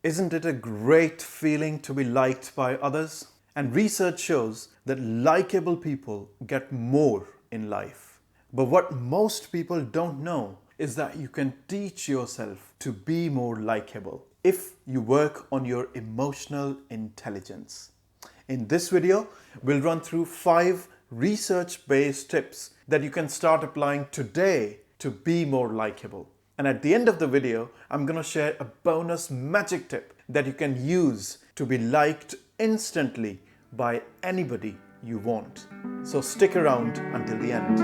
Isn't it a great feeling to be liked by others? And research shows that likable people get more in life. But what most people don't know is that you can teach yourself to be more likable if you work on your emotional intelligence. In this video, we'll run through 5 research-based tips that you can start applying today to be more likable. And at the end of the video, I'm going to share a bonus magic tip that you can use to be liked instantly by anybody you want. So stick around until the end.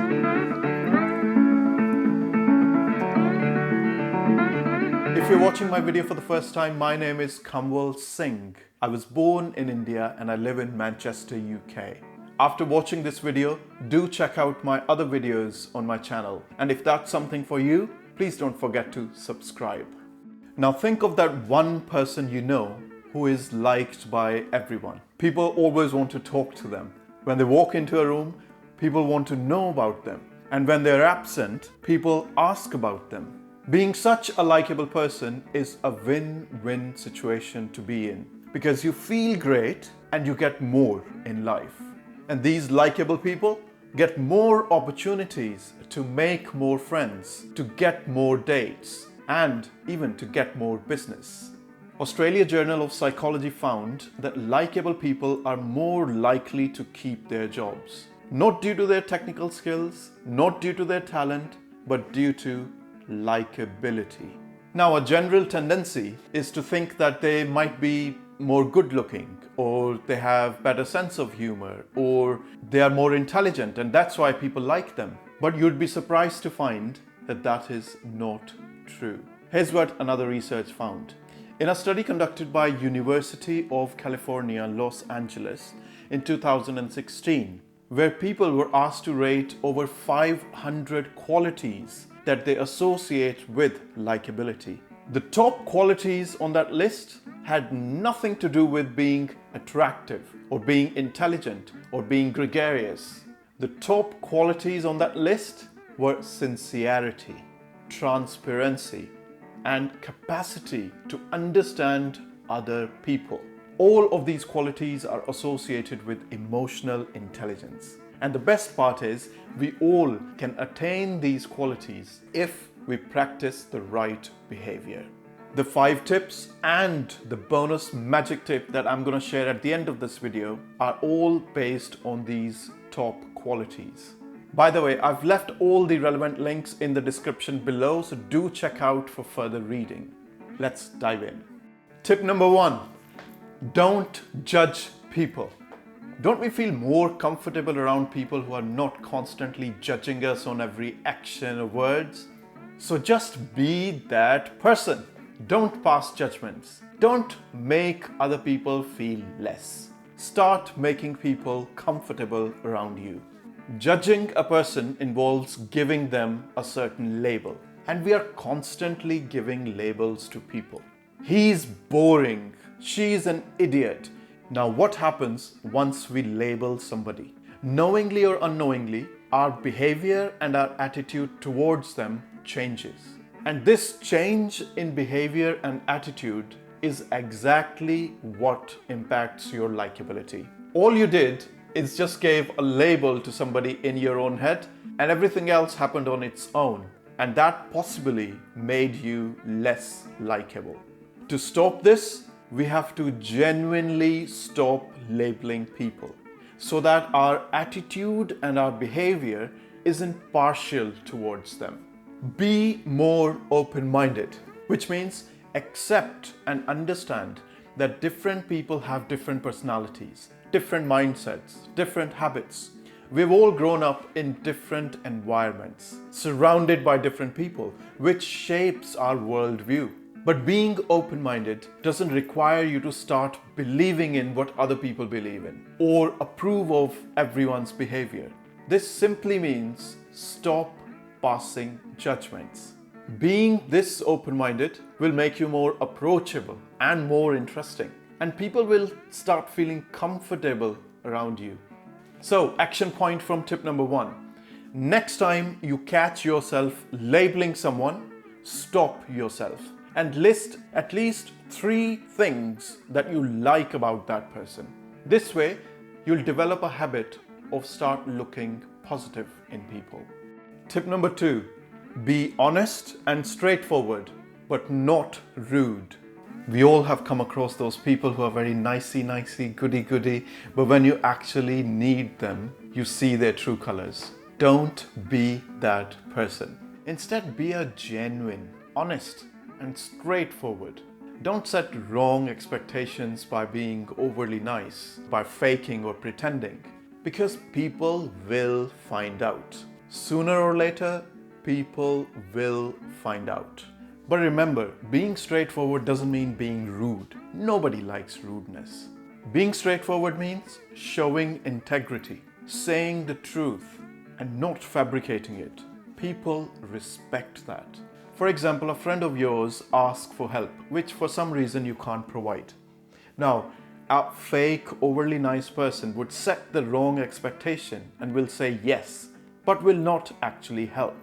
If you're watching my video for the first time, my name is Kanwal Singh. I was born in India and I live in Manchester, UK. After watching this video, do check out my other videos on my channel. And if that's something for you, please don't forget to subscribe. Now think of that one person you know who is liked by everyone. People always want to talk to them. When they walk into a room, people want to know about them. And when they're absent, people ask about them. Being such a likable person is a win-win situation to be in because you feel great and you get more in life. And these likable people get more opportunities to make more friends, to get more dates, and even to get more business. Australia Journal of Psychology found that likable people are more likely to keep their jobs. Not due to their technical skills, not due to their talent, but due to likability. Now, a general tendency is to think that they might be more good looking, or they have better sense of humor, or they are more intelligent and that's why people like them. But you'd be surprised to find that that is not true. Here's what another research found. In a study conducted by University of California, Los Angeles in 2016, where people were asked to rate over 500 qualities that they associate with likability. The top qualities on that list had nothing to do with being attractive or being intelligent or being gregarious. The top qualities on that list were sincerity, transparency, and capacity to understand other people. All of these qualities are associated with emotional intelligence. And the best part is, we all can attain these qualities if we practice the right behavior. The 5 tips and the bonus magic tip that I'm going to share at the end of this video are all based on these top qualities. By the way, I've left all the relevant links in the description below, so do check out for further reading. Let's dive in. Tip number 1, don't judge people. Don't we feel more comfortable around people who are not constantly judging us on every action or words? So just be that person. Don't pass judgments. Don't make other people feel less. Start making people comfortable around you. Judging a person involves giving them a certain label. And we are constantly giving labels to people. He's boring. She's an idiot. Now what happens once we label somebody? Knowingly or unknowingly, our behavior and our attitude towards them changes. And this change in behavior and attitude is exactly what impacts your likability. All you did is just gave a label to somebody in your own head and everything else happened on its own. And that possibly made you less likable. To stop this, we have to genuinely stop labeling people so that our attitude and our behavior isn't partial towards them. Be more open-minded, which means accept and understand that different people have different personalities, different mindsets, different habits. We've all grown up in different environments, surrounded by different people, which shapes our worldview. But being open-minded doesn't require you to start believing in what other people believe in or approve of everyone's behavior. This simply means stop passing judgments. Being this open-minded will make you more approachable and more interesting, and people will start feeling comfortable around you. So, action point from tip number 1. Next time you catch yourself labeling someone, stop yourself and list at least 3 things that you like about that person. This way, you'll develop a habit of start looking positive in people. Tip number 2, be honest and straightforward, but not rude. We all have come across those people who are very nicey, goody, but when you actually need them, you see their true colors. Don't be that person. Instead, be a genuine, honest, and straightforward. Don't set wrong expectations by being overly nice, by faking or pretending, because people will find out. Sooner or later, people will find out. But remember, being straightforward doesn't mean being rude. Nobody likes rudeness. Being straightforward means showing integrity, saying the truth, and not fabricating it. People respect that. For example, a friend of yours asks for help, which for some reason you can't provide. Now, a fake, overly nice person would set the wrong expectation and will say yes, but will not actually help.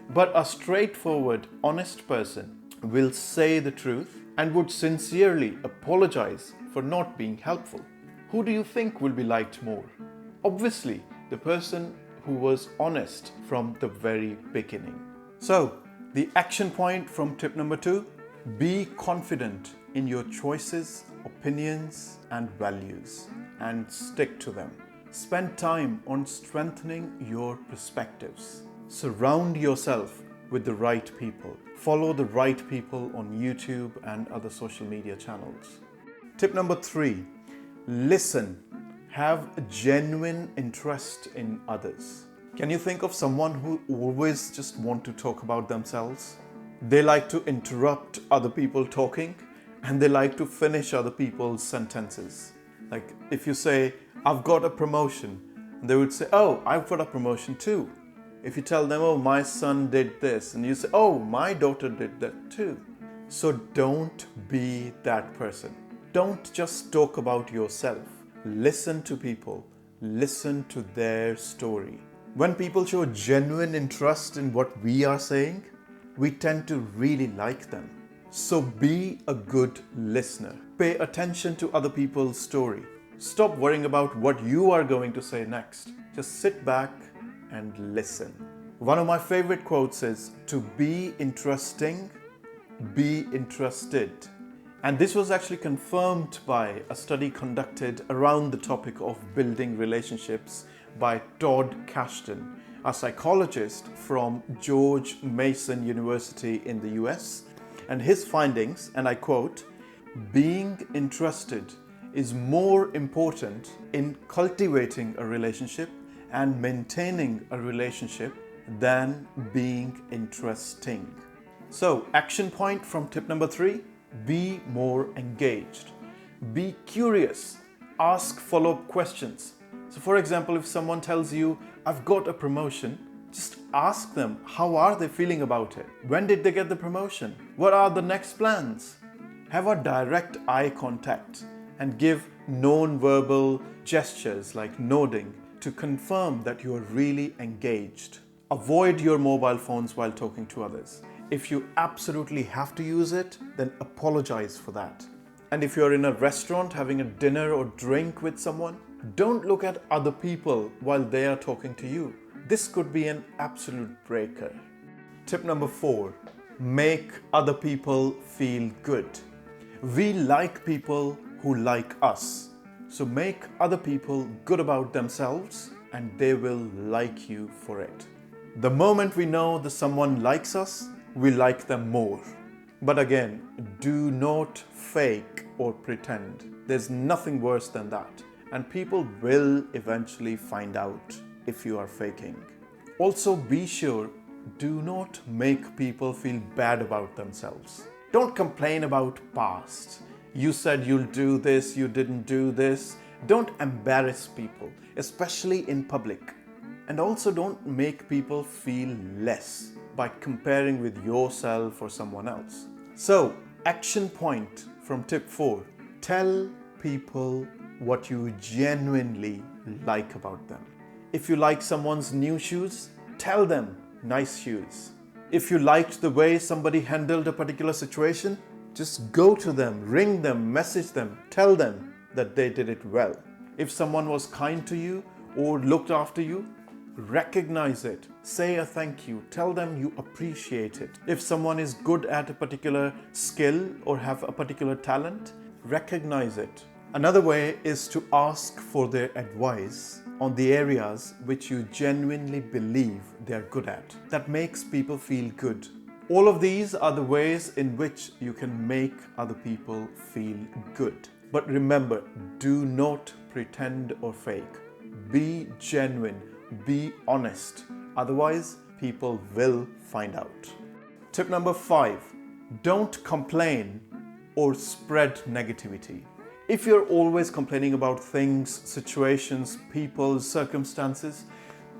But a straightforward, honest person will say the truth and would sincerely apologize for not being helpful. Who do you think will be liked more? Obviously, the person who was honest from the very beginning. So, the action point from tip number 2, be confident in your choices, opinions, and values, and stick to them. Spend time on strengthening your perspectives. Surround yourself with the right people. Follow the right people on YouTube and other social media channels. Tip number 3, listen. Have a genuine interest in others. Can you think of someone who always just want to talk about themselves? They like to interrupt other people talking, and they like to finish other people's sentences. Like if you say, I've got a promotion, they would say, oh, I've got a promotion too. If you tell them, oh, my son did this, and you say, oh, my daughter did that too. So don't be that person. Don't just talk about yourself. Listen to people. Listen to their story. When people show genuine interest in what we are saying, we tend to really like them. So be a good listener. Pay attention to other people's story. Stop worrying about what you are going to say next. Just sit back and listen. One of my favorite quotes is, to be interesting, be interested. And this was actually confirmed by a study conducted around the topic of building relationships by Todd Kashdan, a psychologist from George Mason University in the US. And his findings, and I quote, being interested is more important in cultivating a relationship and maintaining a relationship than being interesting. So, action point from tip number 3, be more engaged. Be curious. Ask follow-up questions. So for example, if someone tells you, I've got a promotion, just ask them, how are they feeling about it? When did they get the promotion? What are the next plans? Have a direct eye contact and give non-verbal gestures like nodding to confirm that you are really engaged. Avoid your mobile phones while talking to others. If you absolutely have to use it, then apologize for that. And if you're in a restaurant having a dinner or drink with someone, don't look at other people while they are talking to you. This could be an absolute breaker. Tip number 4, make other people feel good. We like people who like us. So make other people good about themselves and they will like you for it. The moment we know that someone likes us, we like them more. But again, do not fake or pretend. There's nothing worse than that. And people will eventually find out if you are faking. Also, be sure, do not make people feel bad about themselves. Don't complain about past. You said you'll do this, you didn't do this. Don't embarrass people, especially in public. And also don't make people feel less by comparing with yourself or someone else. So, action point from tip 4. Tell people what you genuinely like about them. If you like someone's new shoes, tell them nice shoes. If you liked the way somebody handled a particular situation, just go to them, ring them, message them, tell them that they did it well. If someone was kind to you or looked after you, recognize it. Say a thank you. Tell them you appreciate it. If someone is good at a particular skill or have a particular talent, recognize it. Another way is to ask for their advice on the areas which you genuinely believe they're good at. That makes people feel good. All of these are the ways in which you can make other people feel good. But remember, do not pretend or fake. Be genuine, be honest. Otherwise, people will find out. Tip number 5, don't complain or spread negativity. If you're always complaining about things, situations, people, circumstances,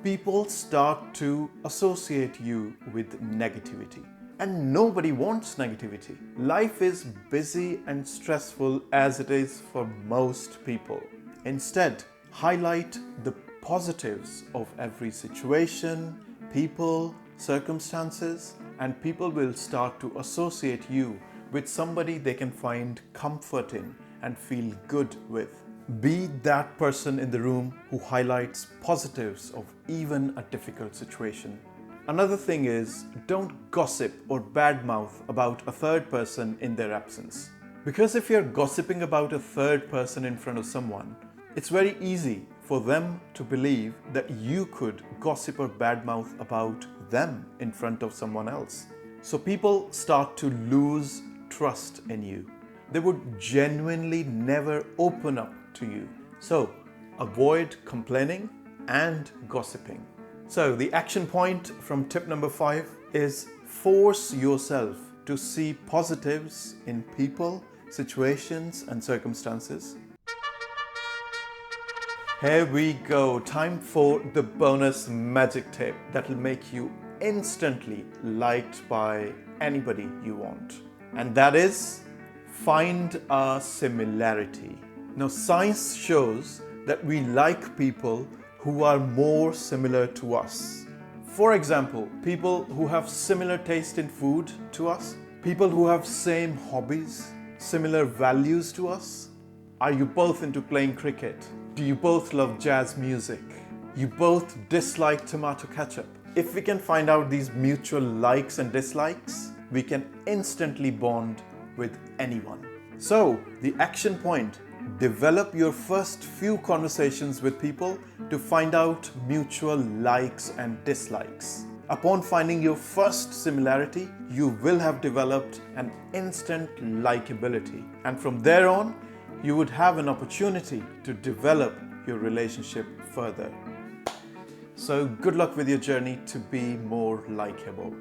people start to associate you with negativity. And nobody wants negativity. Life is busy and stressful as it is for most people. Instead, highlight the positives of every situation, people, circumstances, and people will start to associate you with somebody they can find comfort in and feel good with. Be that person in the room who highlights positives of even a difficult situation. Another thing is, don't gossip or badmouth about a third person in their absence. Because if you're gossiping about a third person in front of someone, it's very easy for them to believe that you could gossip or badmouth about them in front of someone else. So people start to lose trust in you. They would genuinely never open up to you. So avoid complaining and gossiping. So the action point from tip number 5 is force yourself to see positives in people, situations, and circumstances. Here we go. Time for the bonus magic tip that will make you instantly liked by anybody you want. And that is, find a similarity. Now, science shows that we like people who are more similar to us. For example, people who have similar taste in food to us, people who have same hobbies, similar values to us. Are you both into playing cricket? Do you both love jazz music? You both dislike tomato ketchup? If we can find out these mutual likes and dislikes, we can instantly bond with anyone. So, the action point: develop your first few conversations with people to find out mutual likes and dislikes. Upon finding your first similarity, you will have developed an instant likability. And from there on, you would have an opportunity to develop your relationship further. So good luck with your journey to be more likable.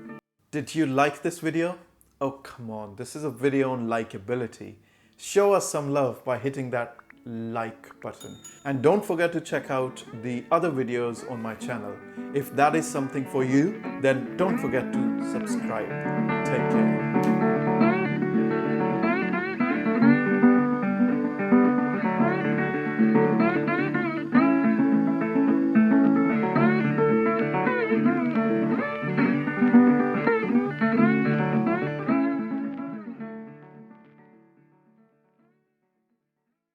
Did you like this video? Oh, come on, this is a video on likability. Show us some love by hitting that like button. And don't forget to check out the other videos on my channel. If that is something for you, then don't forget to subscribe. Take care.